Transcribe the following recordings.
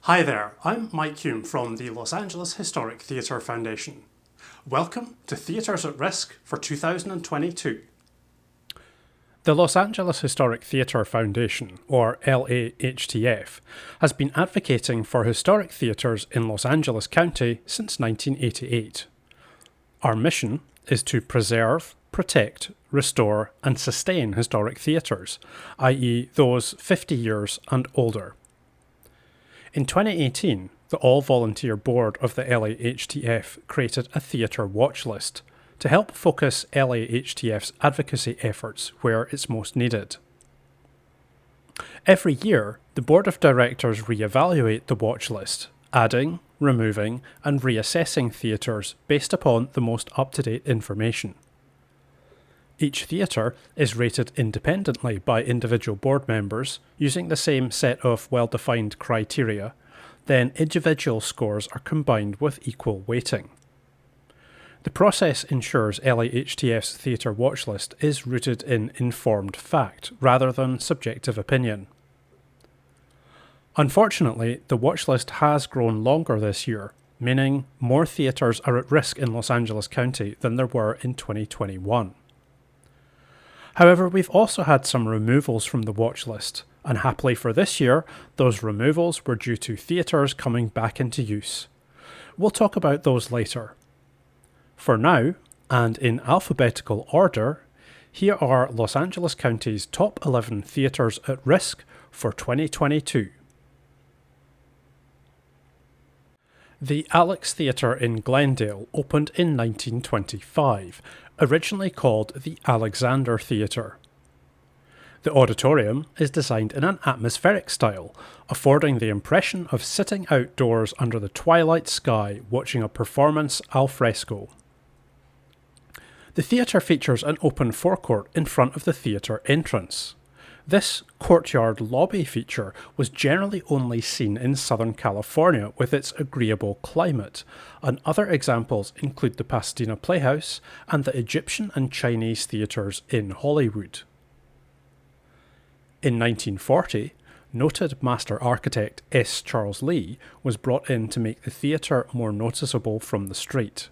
Hi there, I'm Mike Hume from the Los Angeles Historic Theatre Foundation. Welcome to Theatres at Risk for 2022. The Los Angeles Historic Theatre Foundation, or LAHTF, has been advocating for historic theatres in Los Angeles County since 1988. Our mission is to preserve, protect, restore, and sustain historic theatres, i.e., those 50 years and older. In 2018, the all-volunteer board of the LAHTF created a theatre watch list to help focus LAHTF's advocacy efforts where it's most needed. Every year, the board of directors re-evaluate the watch list, adding, removing, and reassessing theatres based upon the most up-to-date information. Each theatre is rated independently by individual board members using the same set of well-defined criteria, then individual scores are combined with equal weighting. The process ensures LAHTF's theatre watchlist is rooted in informed fact rather than subjective opinion. Unfortunately, the watchlist has grown longer this year, meaning more theatres are at risk in Los Angeles County than there were in 2021. However, we've also had some removals from the watch list, and happily for this year, those removals were due to theatres coming back into use. We'll talk about those later. For now, and in alphabetical order, here are Los Angeles County's top 11 theatres at risk for 2022. The Alex Theatre in Glendale opened in 1925, originally called the Alexander Theatre. The auditorium is designed in an atmospheric style, affording the impression of sitting outdoors under the twilight sky watching a performance al fresco. The theatre features an open forecourt in front of the theatre entrance. This courtyard lobby feature was generally only seen in Southern California with its agreeable climate, and other examples include the Pasadena Playhouse and the Egyptian and Chinese theatres in Hollywood. In 1940, noted master architect S. Charles Lee was brought in to make the theatre more noticeable from the street.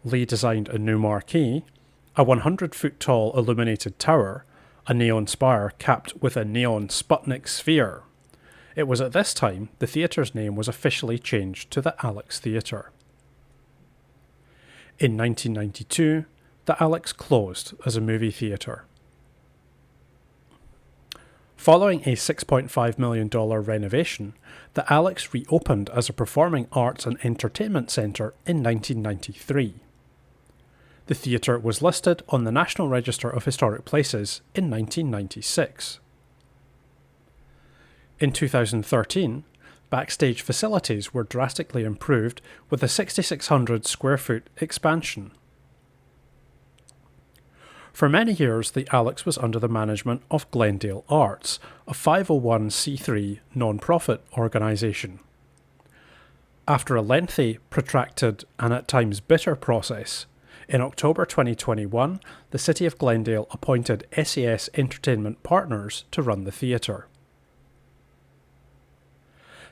Lee designed a new marquee, a 100-foot-tall illuminated tower, a neon spire capped with a neon Sputnik sphere. It was at this time the theatre's name was officially changed to the Alex Theatre. In 1992, the Alex closed as a movie theatre. Following a $6.5 million renovation, the Alex reopened as a performing arts and entertainment centre in 1993. The theatre was listed on the National Register of Historic Places in 1996. In 2013, backstage facilities were drastically improved with a 6,600 square foot expansion. For many years, the Alex was under the management of Glendale Arts, a 501c3 non-profit organisation. After a lengthy, protracted, and at times bitter process, in October 2021, the City of Glendale appointed SES Entertainment Partners to run the theatre.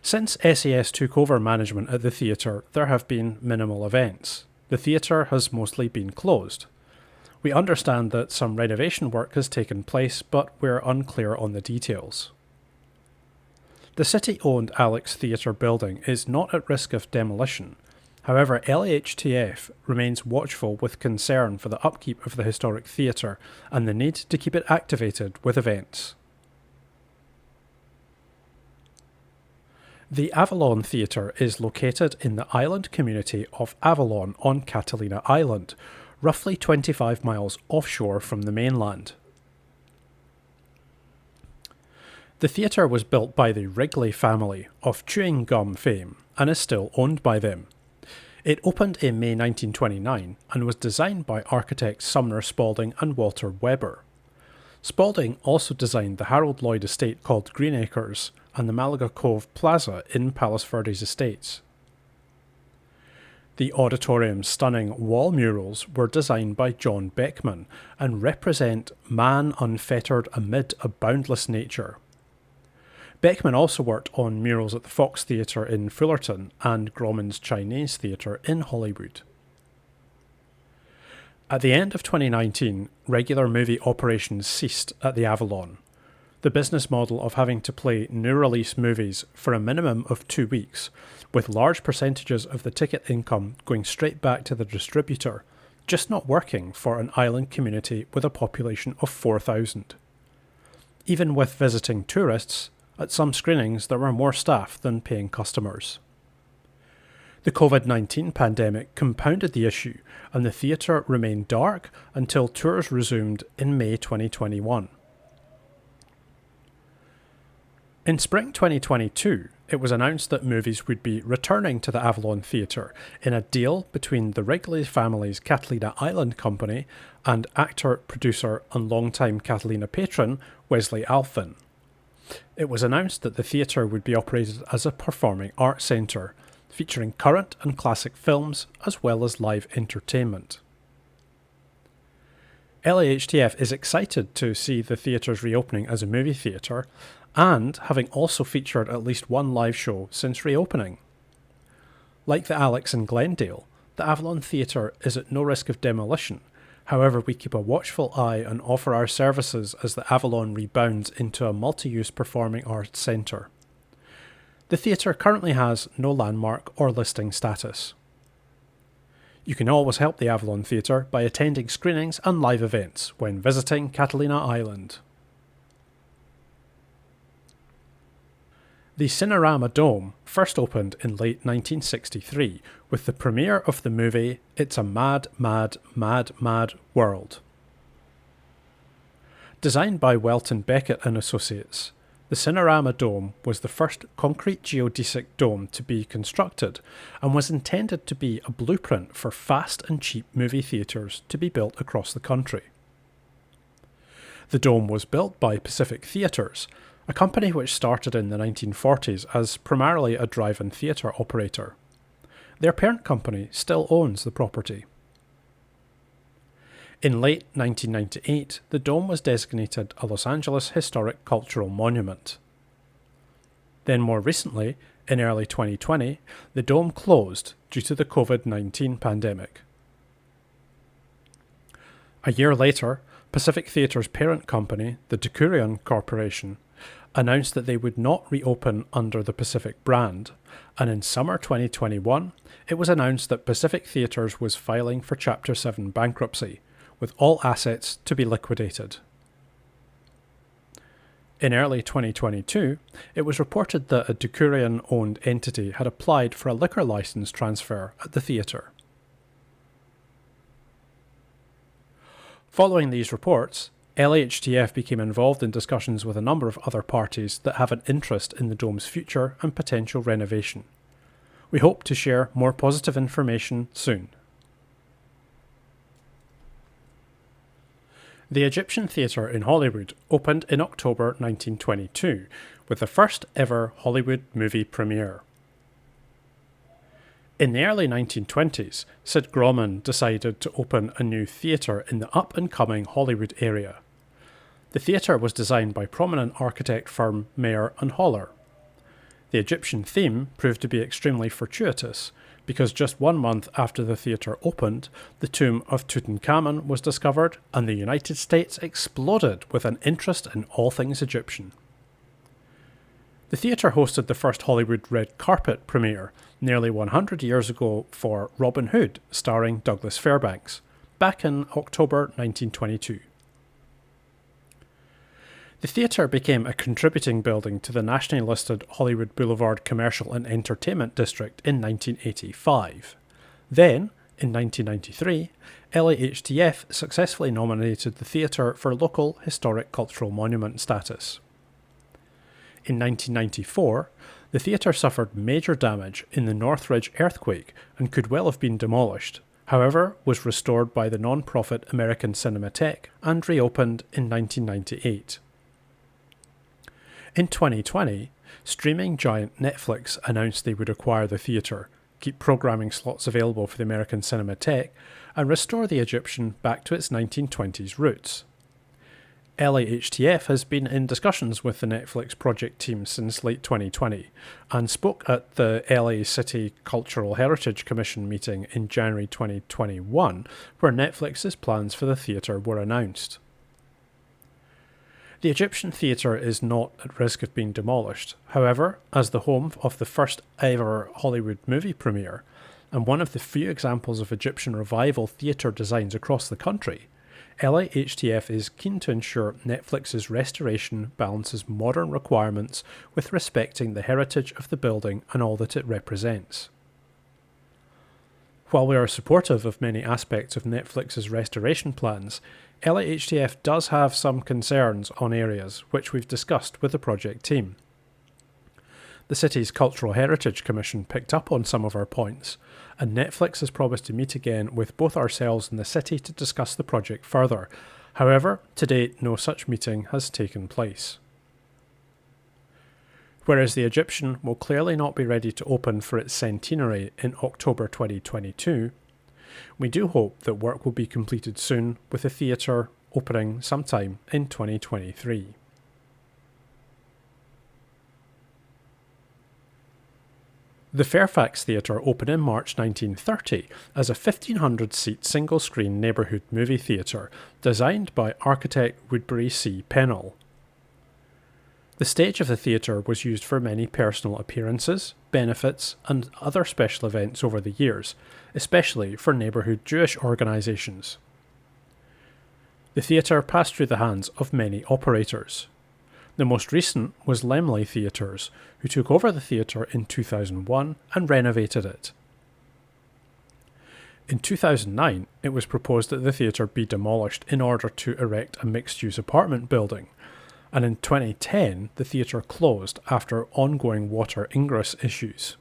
Since SES took over management at the theatre, there have been minimal events. The theatre has mostly been closed. We understand that some renovation work has taken place, but we're unclear on the details. The city-owned Alex Theatre building is not at risk of demolition. However, LAHTF remains watchful with concern for the upkeep of the historic theatre and the need to keep it activated with events. The Avalon Theatre is located in the island community of Avalon on Catalina Island, roughly 25 miles offshore from the mainland. The theatre was built by the Wrigley family of chewing gum fame and is still owned by them. It opened in May 1929 and was designed by architects Sumner Spalding and Walter Weber. Spalding also designed the Harold Lloyd estate called Greenacres and the Malaga Cove Plaza in Palos Verdes Estates. The auditorium's stunning wall murals were designed by John Beckman and represent man unfettered amid a boundless nature. Beckman also worked on murals at the Fox Theatre in Fullerton and Grauman's Chinese Theatre in Hollywood. At the end of 2019, regular movie operations ceased at the Avalon. The business model of having to play new release movies for a minimum of 2 weeks, with large percentages of the ticket income going straight back to the distributor, just not working for an island community with a population of 4,000. Even with visiting tourists, at some screenings there were more staff than paying customers. The COVID-19 pandemic compounded the issue, and the theatre remained dark until tours resumed in May 2021. In spring 2022, it was announced that movies would be returning to the Avalon Theatre in a deal between the Wrigley family's Catalina Island Company and actor, producer and longtime Catalina patron Wesley Alfin. It was announced that the theatre would be operated as a performing arts centre, featuring current and classic films as well as live entertainment. LAHTF is excited to see the theatre's reopening as a movie theatre, and having also featured at least one live show since reopening. Like the Alex in Glendale, the Avalon Theatre is at no risk of demolition. However, we keep a watchful eye and offer our services as the Avalon rebounds into a multi-use performing arts centre. The theatre currently has no landmark or listing status. You can always help the Avalon Theatre by attending screenings and live events when visiting Catalina Island. The Cinerama Dome first opened in late 1963 with the premiere of the movie It's a Mad, Mad, Mad, Mad World. Designed by Welton Beckett and Associates, the Cinerama Dome was the first concrete geodesic dome to be constructed and was intended to be a blueprint for fast and cheap movie theatres to be built across the country. The dome was built by Pacific Theatres, a company which started in the 1940s as primarily a drive-in theatre operator. Their parent company still owns the property. In late 1998, the dome was designated a Los Angeles Historic Cultural Monument. Then more recently, in early 2020, the dome closed due to the COVID-19 pandemic. A year later, Pacific Theatres' parent company, the Decurion Corporation, announced that they would not reopen under the Pacific brand, and in summer 2021, it was announced that Pacific Theatres was filing for Chapter 7 bankruptcy, with all assets to be liquidated. In early 2022, it was reported that a Decurion-owned entity had applied for a liquor license transfer at the theatre. Following these reports, LAHTF became involved in discussions with a number of other parties that have an interest in the dome's future and potential renovation. We hope to share more positive information soon. The Egyptian Theatre in Hollywood opened in October 1922 with the first ever Hollywood movie premiere. In the early 1920s, Sid Grauman decided to open a new theatre in the up-and-coming Hollywood area. The theatre was designed by prominent architect firm Mayer and Holler. The Egyptian theme proved to be extremely fortuitous, because just 1 month after the theatre opened, the tomb of Tutankhamun was discovered and the United States exploded with an interest in all things Egyptian. The theatre hosted the first Hollywood red carpet premiere nearly 100 years ago for Robin Hood, starring Douglas Fairbanks, back in October 1922. The theatre became a contributing building to the nationally listed Hollywood Boulevard Commercial and Entertainment District in 1985. Then, in 1993, LAHTF successfully nominated the theatre for local historic cultural monument status. In 1994, the theatre suffered major damage in the Northridge earthquake and could well have been demolished, however was restored by the non-profit American Cinematheque and reopened in 1998. In 2020, streaming giant Netflix announced they would acquire the theatre, keep programming slots available for the American Cinematheque, and restore the Egyptian back to its 1920s roots. LAHTF has been in discussions with the Netflix project team since late 2020 and spoke at the LA City Cultural Heritage Commission meeting in January 2021, where Netflix's plans for the theatre were announced. The Egyptian Theatre is not at risk of being demolished. However, as the home of the first ever Hollywood movie premiere, and one of the few examples of Egyptian revival theatre designs across the country, LAHTF is keen to ensure Netflix's restoration balances modern requirements with respecting the heritage of the building and all that it represents. While we are supportive of many aspects of Netflix's restoration plans, LAHTF does have some concerns on areas which we've discussed with the project team. The city's Cultural Heritage Commission picked up on some of our points, and Netflix has promised to meet again with both ourselves and the city to discuss the project further. However, to date, no such meeting has taken place. Whereas the Egyptian will clearly not be ready to open for its centenary in October 2022, we do hope that work will be completed soon, with the theatre opening sometime in 2023. The Fairfax Theatre opened in March 1930 as a 1,500-seat single-screen neighbourhood movie theatre designed by architect Woodbury C. Pennell. The stage of the theatre was used for many personal appearances, benefits and other special events over the years, especially for neighbourhood Jewish organisations. The theatre passed through the hands of many operators. The most recent was Laemmle Theatres, who took over the theatre in 2001 and renovated it. In 2009, it was proposed that the theatre be demolished in order to erect a mixed-use apartment building, and in 2010 the theatre closed after ongoing water ingress issues.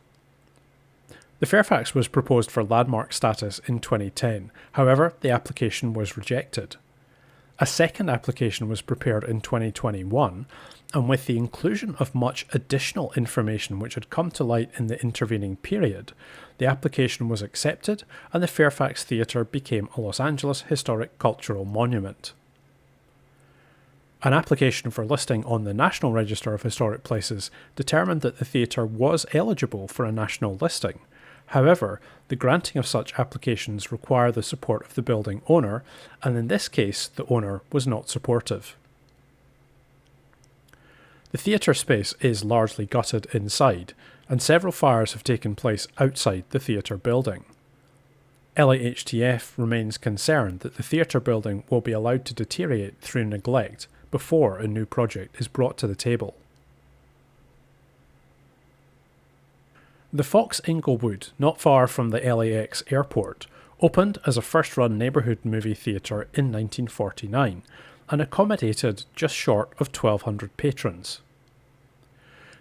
The Fairfax was proposed for landmark status in 2010, however the application was rejected. A second application was prepared in 2021, and with the inclusion of much additional information which had come to light in the intervening period, the application was accepted and the Fairfax Theatre became a Los Angeles Historic Cultural Monument. An application for listing on the National Register of Historic Places determined that the theatre was eligible for a national listing. However, the granting of such applications require the support of the building owner, and in this case the owner was not supportive. The theatre space is largely gutted inside, and several fires have taken place outside the theatre building. LAHTF remains concerned that the theatre building will be allowed to deteriorate through neglect before a new project is brought to the table. The Fox Inglewood, not far from the LAX airport, opened as a first-run neighbourhood movie theatre in 1949 and accommodated just short of 1,200 patrons.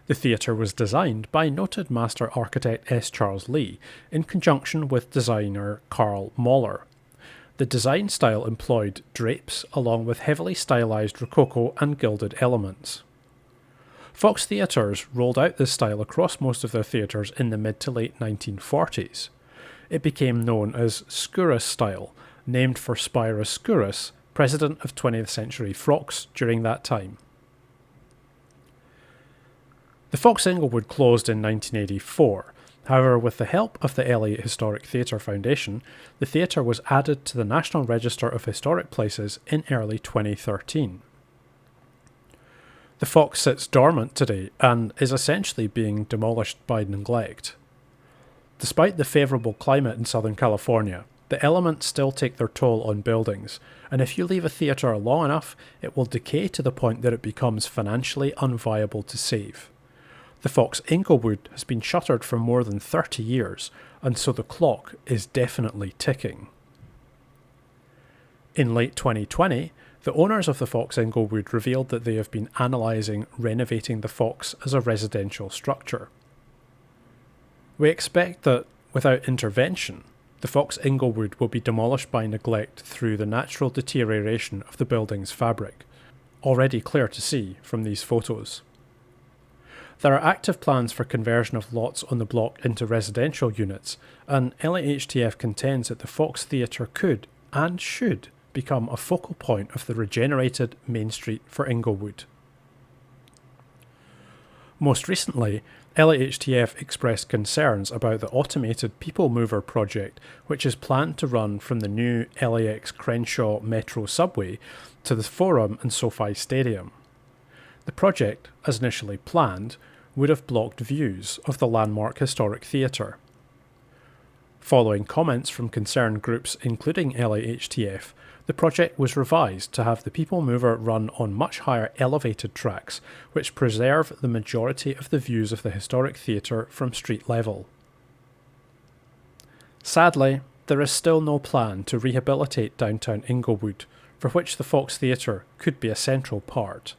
The theatre was designed by noted master architect S. Charles Lee in conjunction with designer Carl Mahler. The design style employed drapes along with heavily stylised rococo and gilded elements. Fox Theatres rolled out this style across most of their theatres in the mid to late 1940s. It became known as Skouras style, named for Spiros Skouras, president of 20th Century Fox during that time. The Fox Inglewood closed in 1984. However, with the help of the LA Historic Theatre Foundation, the theatre was added to the National Register of Historic Places in early 2013. The Fox sits dormant today and is essentially being demolished by neglect. Despite the favourable climate in Southern California, the elements still take their toll on buildings, and if you leave a theatre long enough, it will decay to the point that it becomes financially unviable to save. The Fox Inglewood has been shuttered for more than 30 years, and so the clock is definitely ticking. In late 2020, the owners of the Fox Inglewood revealed that they have been analysing renovating the Fox as a residential structure. We expect that, without intervention, the Fox Inglewood will be demolished by neglect through the natural deterioration of the building's fabric, already clear to see from these photos. There are active plans for conversion of lots on the block into residential units, and LAHTF contends that the Fox Theatre could, and should, become a focal point of the regenerated Main Street for Inglewood. Most recently, LAHTF expressed concerns about the automated People Mover project, which is planned to run from the new LAX Crenshaw Metro subway to the Forum and SoFi Stadium. The project, as initially planned, would have blocked views of the landmark historic theatre. Following comments from concerned groups including LAHTF, the project was revised to have the People Mover run on much higher elevated tracks, which preserve the majority of the views of the historic theatre from street level. Sadly, there is still no plan to rehabilitate downtown Inglewood, for which the Fox Theatre could be a central part.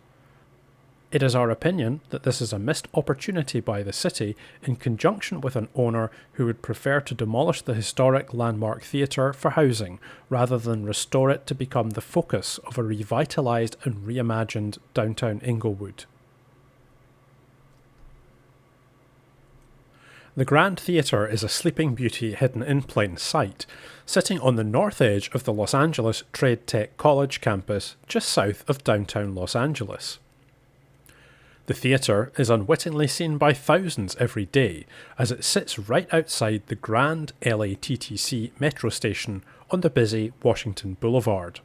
It is our opinion that this is a missed opportunity by the city in conjunction with an owner who would prefer to demolish the historic landmark theatre for housing rather than restore it to become the focus of a revitalised and reimagined downtown Inglewood. The Grand Theatre is a sleeping beauty hidden in plain sight, sitting on the north edge of the Los Angeles Trade Tech College campus just south of downtown Los Angeles. The theatre is unwittingly seen by thousands every day as it sits right outside the grand LATTC metro station on the busy Washington Boulevard.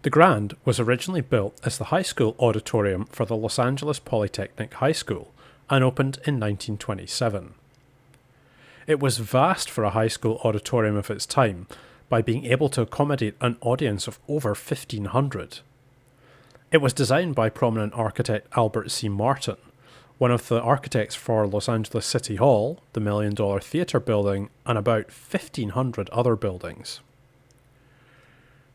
The Grand was originally built as the high school auditorium for the Los Angeles Polytechnic High School and opened in 1927. It was vast for a high school auditorium of its time by being able to accommodate an audience of over 1,500. It was designed by prominent architect Albert C. Martin, one of the architects for Los Angeles City Hall, the $1 Million Theatre Building, and about 1,500 other buildings.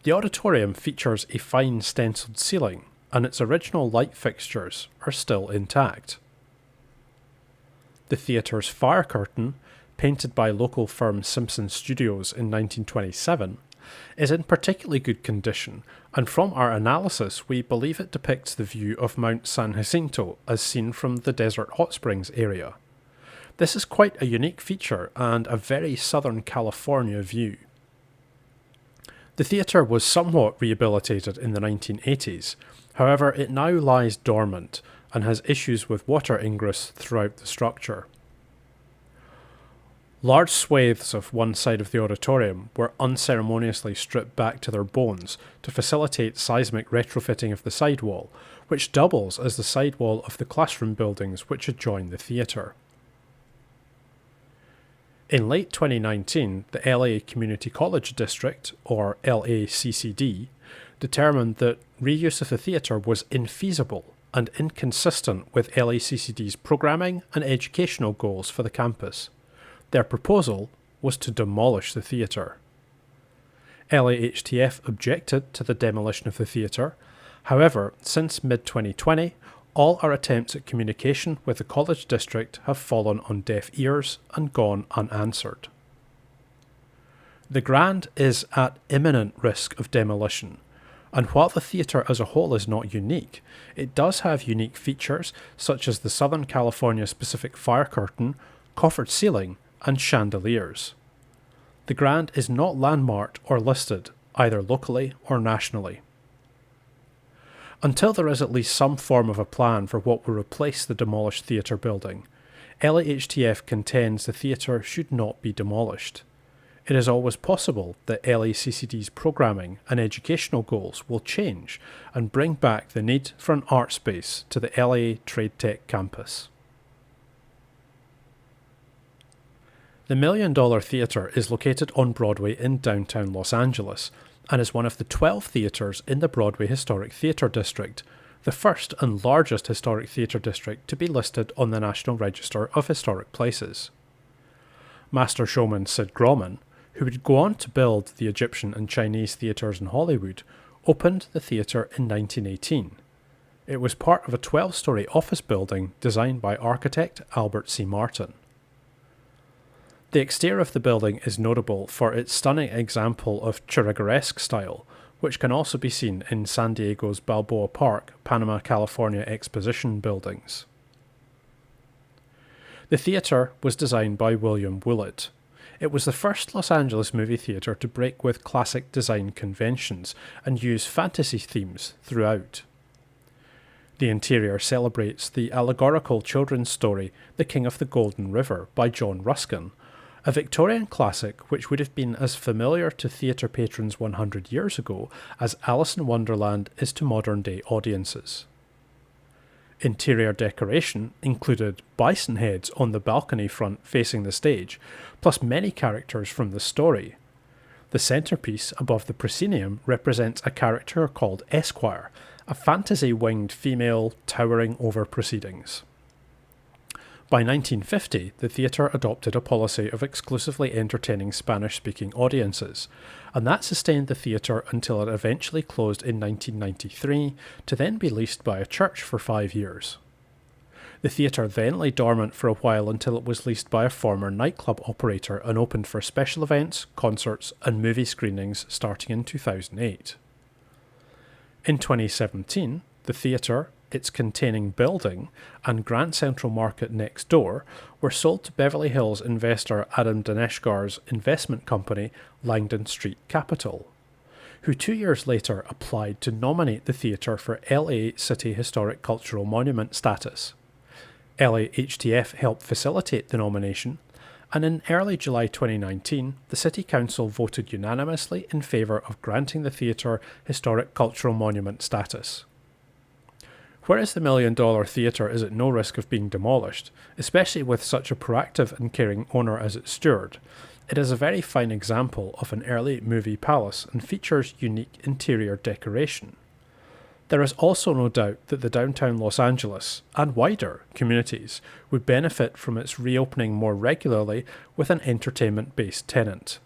The auditorium features a fine stenciled ceiling, and its original light fixtures are still intact. The theatre's fire curtain, painted by local firm Simpson Studios in 1927, is in particularly good condition, and from our analysis we believe it depicts the view of Mount San Jacinto as seen from the Desert Hot Springs area. This is quite a unique feature and a very Southern California view. The theatre was somewhat rehabilitated in the 1980s, however it now lies dormant and has issues with water ingress throughout the structure. Large swathes of one side of the auditorium were unceremoniously stripped back to their bones to facilitate seismic retrofitting of the sidewall, which doubles as the sidewall of the classroom buildings which adjoin the theatre. In late 2019, the LA Community College District, or LACCD, determined that reuse of the theatre was infeasible and inconsistent with LACCD's programming and educational goals for the campus. Their proposal was to demolish the theatre. LAHTF objected to the demolition of the theatre. However, since mid-2020, all our attempts at communication with the college district have fallen on deaf ears and gone unanswered. The Grand is at imminent risk of demolition, and while the theatre as a whole is not unique, it does have unique features such as the Southern California specific fire curtain, coffered ceiling, and chandeliers. The Grand is not landmarked or listed, either locally or nationally. Until there is at least some form of a plan for what will replace the demolished theatre building, LAHTF contends the theatre should not be demolished. It is always possible that LACCD's programming and educational goals will change and bring back the need for an art space to the LA Trade Tech campus. The $1 Million Theatre is located on Broadway in downtown Los Angeles and is one of the 12 theatres in the Broadway Historic Theatre District, the first and largest historic theatre district to be listed on the National Register of Historic Places. Master showman Sid Grauman, who would go on to build the Egyptian and Chinese theatres in Hollywood, opened the theatre in 1918. It was part of a 12-storey office building designed by architect Albert C. Martin. The exterior of the building is notable for its stunning example of Churrigueresque style, which can also be seen in San Diego's Balboa Park, Panama, California exposition buildings. The theatre was designed by William Woollett. It was the first Los Angeles movie theatre to break with classic design conventions and use fantasy themes throughout. The interior celebrates the allegorical children's story The King of the Golden River by John Ruskin, a Victorian classic which would have been as familiar to theatre patrons 100 years ago as Alice in Wonderland is to modern-day audiences. Interior decoration included bison heads on the balcony front facing the stage, plus many characters from the story. The centrepiece above the proscenium represents a character called Esquire, a fantasy-winged female towering over proceedings. By 1950, the theatre adopted a policy of exclusively entertaining Spanish-speaking audiences, and that sustained the theatre until it eventually closed in 1993, to then be leased by a church for 5 years. The theatre then lay dormant for a while until it was leased by a former nightclub operator and opened for special events, concerts, and movie screenings starting in 2008. In 2017, the theatre, its containing building, and Grand Central Market next door were sold to Beverly Hills investor Adam Daneshkar's investment company Langdon Street Capital, who 2 years later applied to nominate the theatre for LA City Historic Cultural Monument status. LAHTF helped facilitate the nomination, and in early July 2019, the City Council voted unanimously in favour of granting the theatre Historic Cultural Monument status. Whereas the $1 Million Theatre is at no risk of being demolished, especially with such a proactive and caring owner as its steward, it is a very fine example of an early movie palace and features unique interior decoration. There is also no doubt that the downtown Los Angeles, and wider, communities would benefit from its reopening more regularly with an entertainment-based tenant.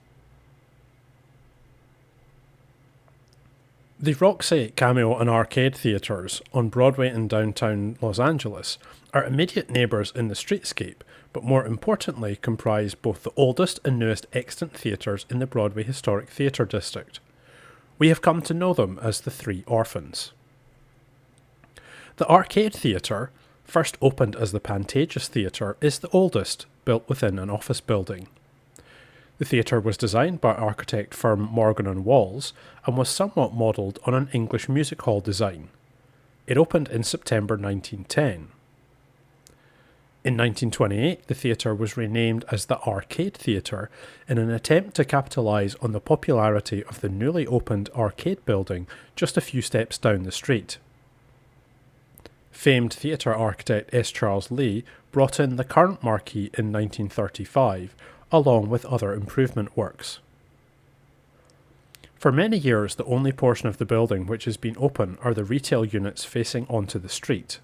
The Roxy, Cameo and Arcade theatres on Broadway in downtown Los Angeles are immediate neighbours in the streetscape, but more importantly comprise both the oldest and newest extant theatres in the Broadway Historic Theatre District. We have come to know them as the Three Orphans. The Arcade Theatre, first opened as the Pantages Theatre, is the oldest, built within an office building. The theatre was designed by architect firm Morgan & Walls and was somewhat modelled on an English music hall design. It opened in September 1910. In 1928, the theatre was renamed as the Arcade Theatre in an attempt to capitalise on the popularity of the newly opened Arcade building just a few steps down the street. Famed theatre architect S. Charles Lee brought in the current marquee in 1935, along with other improvement works. For many years, the only portion of the building which has been open are the retail units facing onto the street.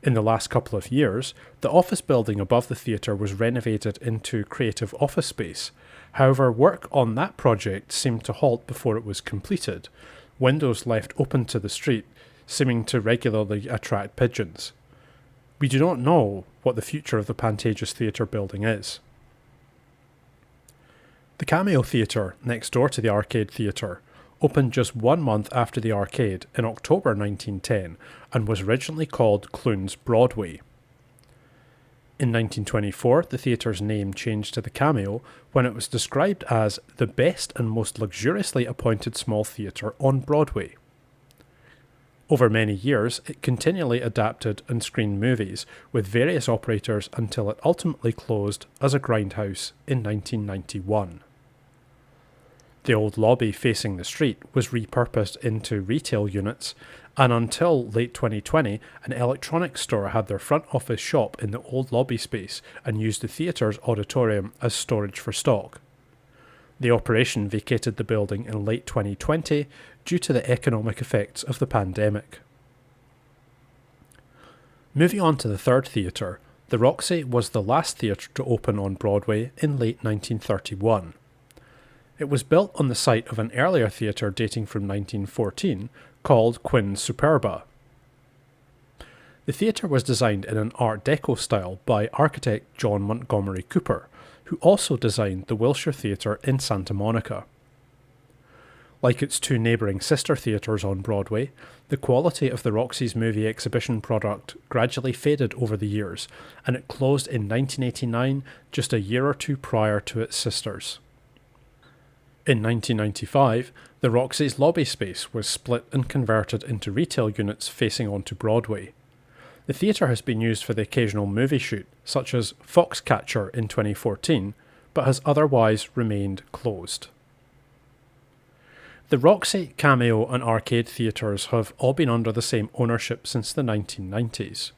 In the last couple of years, the office building above the theatre was renovated into creative office space. However, work on that project seemed to halt before it was completed, windows left open to the street, seeming to regularly attract pigeons. We do not know what the future of the Pantages Theatre building is. The Cameo Theatre, next door to the Arcade Theatre, opened just 1 month after the Arcade in October 1910 and was originally called Clune's Broadway. In 1924, the theatre's name changed to the Cameo when it was described as the best and most luxuriously appointed small theatre on Broadway. Over many years, it continually adapted and screened movies with various operators until it ultimately closed as a grindhouse in 1991. The old lobby facing the street was repurposed into retail units, and until late 2020, an electronics store had their front office shop in the old lobby space and used the theatre's auditorium as storage for stock. The operation vacated the building in late 2020 due to the economic effects of the pandemic. Moving on to the third theatre, the Roxy was the last theatre to open on Broadway in late 1931. It was built on the site of an earlier theatre dating from 1914 called Quinn's Superba. The theatre was designed in an Art Deco style by architect John Montgomery Cooper, who also designed the Wilshire Theatre in Santa Monica. Like its two neighbouring sister theatres on Broadway, the quality of the Roxy's movie exhibition product gradually faded over the years, and it closed in 1989, just a year or two prior to its sisters. In 1995, the Roxy's lobby space was split and converted into retail units facing onto Broadway. The theatre has been used for the occasional movie shoot, such as Foxcatcher in 2014, but has otherwise remained closed. The Roxy, Cameo and Arcade theatres have all been under the same ownership since the 1990s.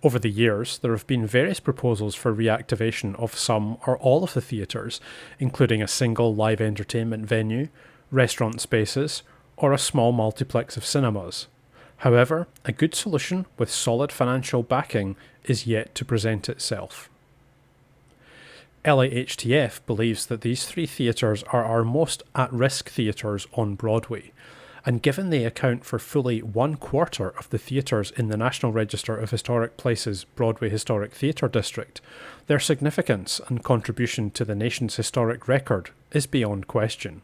Over the years, there have been various proposals for reactivation of some or all of the theatres, including a single live entertainment venue, restaurant spaces, or a small multiplex of cinemas. However, a good solution with solid financial backing is yet to present itself. LAHTF believes that these three theatres are our most at-risk theatres on Broadway, and given they account for fully 1/4 of the theatres in the National Register of Historic Places Broadway Historic Theatre District, their significance and contribution to the nation's historic record is beyond question.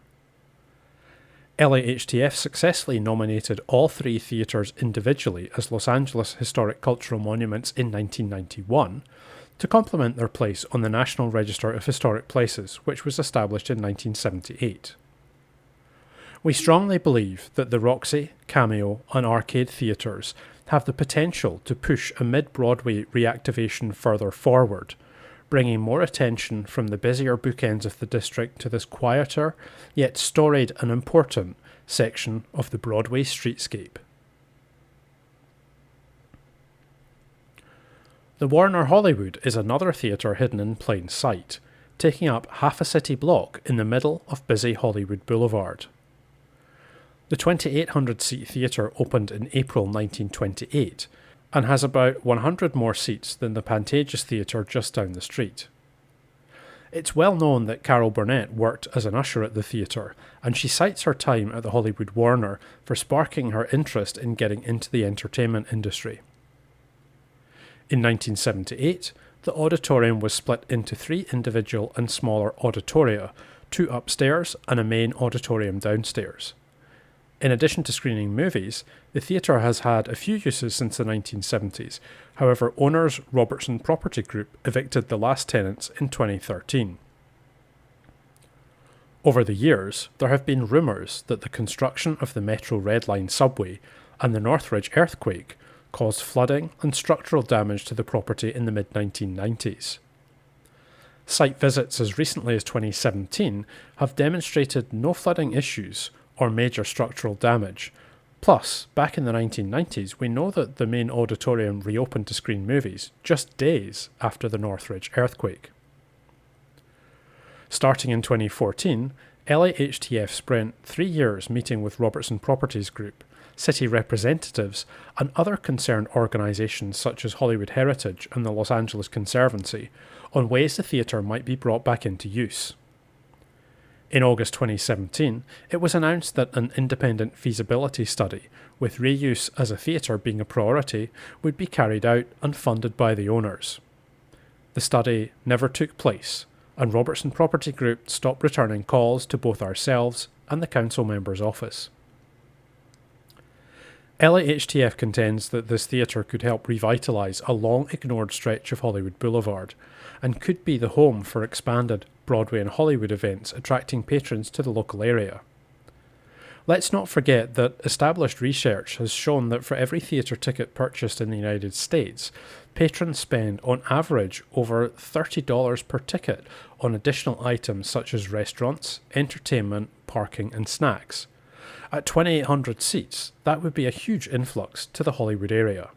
LAHTF successfully nominated all three theatres individually as Los Angeles Historic Cultural Monuments in 1991, to complement their place on the National Register of Historic Places, which was established in 1978. We strongly believe that the Roxy, Cameo and Arcade theatres have the potential to push a mid-Broadway reactivation further forward, bringing more attention from the busier bookends of the district to this quieter, yet storied and important, section of the Broadway streetscape. The Warner Hollywood is another theatre hidden in plain sight, taking up half a city block in the middle of busy Hollywood Boulevard. The 2,800-seat theatre opened in April 1928 and has about 100 more seats than the Pantages Theatre just down the street. It's well known that Carol Burnett worked as an usher at the theatre, and she cites her time at the Hollywood Warner for sparking her interest in getting into the entertainment industry. In 1978, the auditorium was split into 3 individual and smaller auditoria, 2 upstairs and a main auditorium downstairs. In addition to screening movies, the theatre has had a few uses since the 1970s. However, owners Robertson Property Group evicted the last tenants in 2013. Over the years, there have been rumours that the construction of the Metro Red Line subway and the Northridge earthquake caused flooding and structural damage to the property in the mid-1990s. Site visits as recently as 2017 have demonstrated no flooding issues or major structural damage. Plus, back in the 1990s, we know that the main auditorium reopened to screen movies just days after the Northridge earthquake. Starting in 2014, LAHTF spent 3 years meeting with Robertson Properties Group, city representatives, and other concerned organisations such as Hollywood Heritage and the Los Angeles Conservancy on ways the theatre might be brought back into use. In August 2017, it was announced that an independent feasibility study, with reuse as a theatre being a priority, would be carried out and funded by the owners. The study never took place, and Robertson Property Group stopped returning calls to both ourselves and the council member's office. LAHTF contends that this theatre could help revitalise a long-ignored stretch of Hollywood Boulevard, and could be the home for expanded Broadway and Hollywood events attracting patrons to the local area. Let's not forget that established research has shown that for every theatre ticket purchased in the United States, patrons spend on average over $30 per ticket on additional items such as restaurants, entertainment, parking and snacks. At 2,800 seats, that would be a huge influx to the Hollywood area.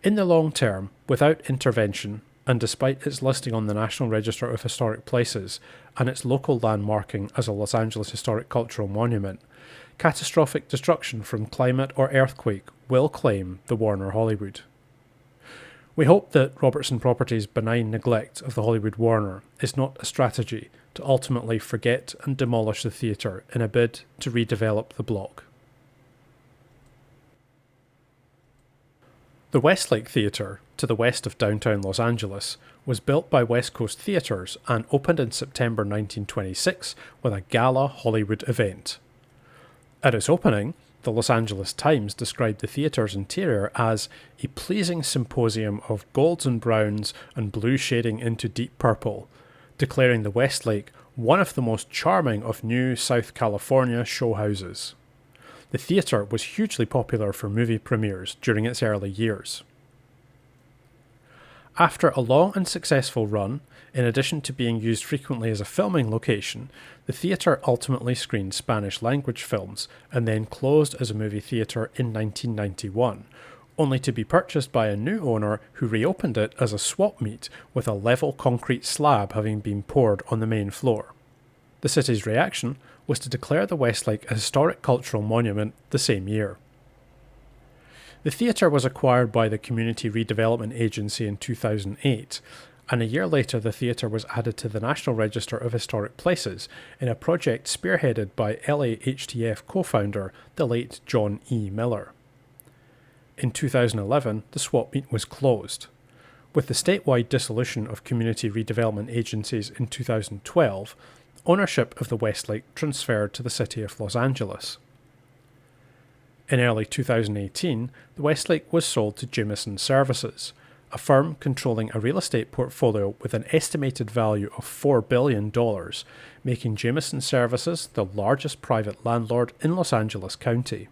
In the long term, without intervention, and despite its listing on the National Register of Historic Places and its local landmarking as a Los Angeles Historic Cultural Monument, catastrophic destruction from climate or earthquake will claim the Warner Hollywood. We hope that Robertson Properties' benign neglect of the Hollywood Warner is not a strategy to ultimately forget and demolish the theatre in a bid to redevelop the block. The Westlake Theatre, to the west of downtown Los Angeles, was built by West Coast Theatres and opened in September 1926 with a gala Hollywood event. At its opening, the Los Angeles Times described the theatre's interior as a pleasing symposium of golds and browns and blue shading into deep purple, declaring the Westlake one of the most charming of new South California show houses. The theatre was hugely popular for movie premieres during its early years. After a long and successful run, in addition to being used frequently as a filming location, the theatre ultimately screened Spanish-language films and then closed as a movie theatre in 1991, only to be purchased by a new owner who reopened it as a swap meet with a level concrete slab having been poured on the main floor. The city's reaction was to declare the Westlake a historic cultural monument the same year. The theatre was acquired by the Community Redevelopment Agency in 2008, and a year later the theatre was added to the National Register of Historic Places in a project spearheaded by LAHTF co-founder, the late John E. Miller. In 2011, the swap meet was closed. With the statewide dissolution of community redevelopment agencies in 2012, ownership of the Westlake transferred to the City of Los Angeles. In early 2018, the Westlake was sold to Jimison Services, a firm controlling a real estate portfolio with an estimated value of $4 billion, making Jimison Services the largest private landlord in Los Angeles County.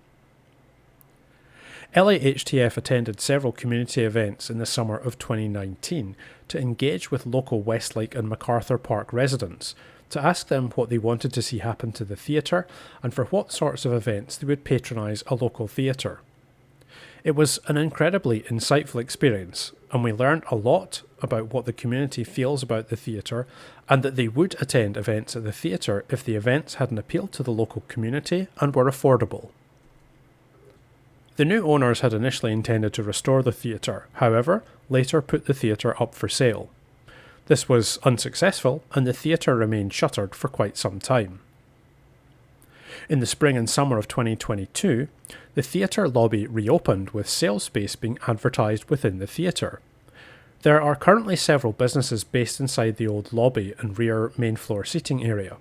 LAHTF attended several community events in the summer of 2019 to engage with local Westlake and MacArthur Park residents, to ask them what they wanted to see happen to the theatre and for what sorts of events they would patronise a local theatre. It was an incredibly insightful experience, and we learned a lot about what the community feels about the theatre and that they would attend events at the theatre if the events had an appeal to the local community and were affordable. The new owners had initially intended to restore the theatre, however, later put the theatre up for sale. This was unsuccessful, and the theatre remained shuttered for quite some time. In the spring and summer of 2022, the theatre lobby reopened with sales space being advertised within the theatre. There are currently several businesses based inside the old lobby and rear main floor seating area.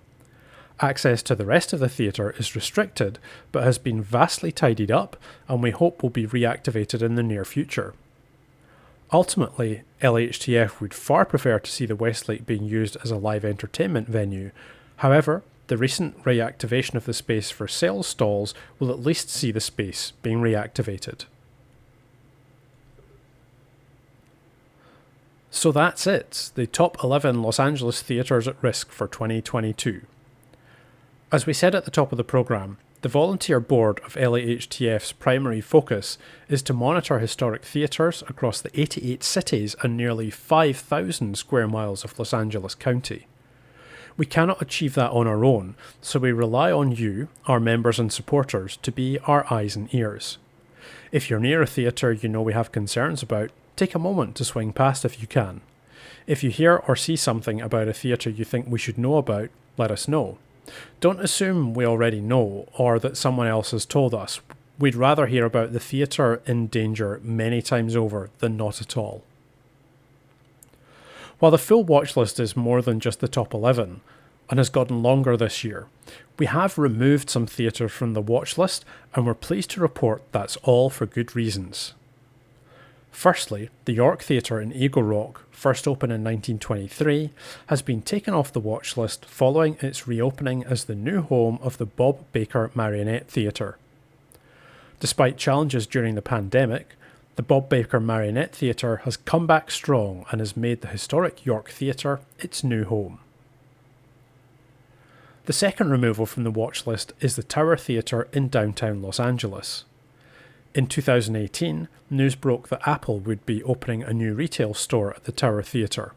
Access to the rest of the theatre is restricted, but has been vastly tidied up and we hope will be reactivated in the near future. Ultimately, LAHTF would far prefer to see the Westlake being used as a live entertainment venue. However, the recent reactivation of the space for sales stalls will at least see the space being reactivated. So that's it, the top 11 Los Angeles theatres at risk for 2022. As we said at the top of the programme, the volunteer board of LAHTF's primary focus is to monitor historic theatres across the 88 cities and nearly 5,000 square miles of Los Angeles County. We cannot achieve that on our own, so we rely on you, our members and supporters, to be our eyes and ears. If you're near a theatre you know we have concerns about, take a moment to swing past if you can. If you hear or see something about a theatre you think we should know about, let us know. Don't assume we already know or that someone else has told us. We'd rather hear about the theatre in danger many times over than not at all. While the full watch list is more than just the top 11 and has gotten longer this year, we have removed some theatres from the watch list and we're pleased to report that's all for good reasons. Firstly, the York Theatre in Eagle Rock, first opened in 1923, has been taken off the watch list following its reopening as the new home of the Bob Baker Marionette Theatre. Despite challenges during the pandemic, the Bob Baker Marionette Theatre has come back strong and has made the historic York Theatre its new home. The second removal from the watch list is the Tower Theatre in downtown Los Angeles. In 2018, news broke that Apple would be opening a new retail store at the Tower Theatre.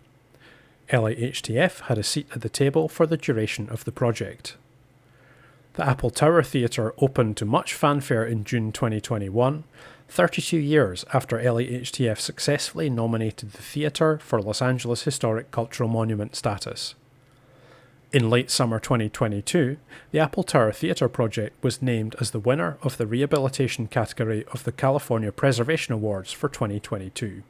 LAHTF had a seat at the table for the duration of the project. The Apple Tower Theatre opened to much fanfare in June 2021, 32 years after LAHTF successfully nominated the theatre for Los Angeles Historic Cultural Monument status. In late summer 2022, the Apple Tower Theatre project was named as the winner of the rehabilitation category of the California Preservation Awards for 2022.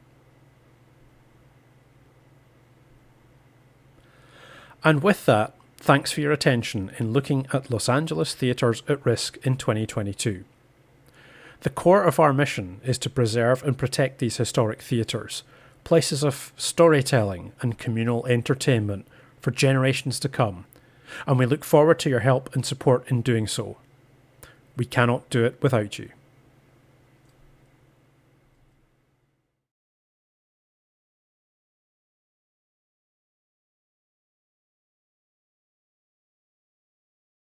And with that, thanks for your attention in looking at Los Angeles theatres at risk in 2022. The core of our mission is to preserve and protect these historic theatres, places of storytelling and communal entertainment for generations to come, and we look forward to your help and support in doing so. We cannot do it without you.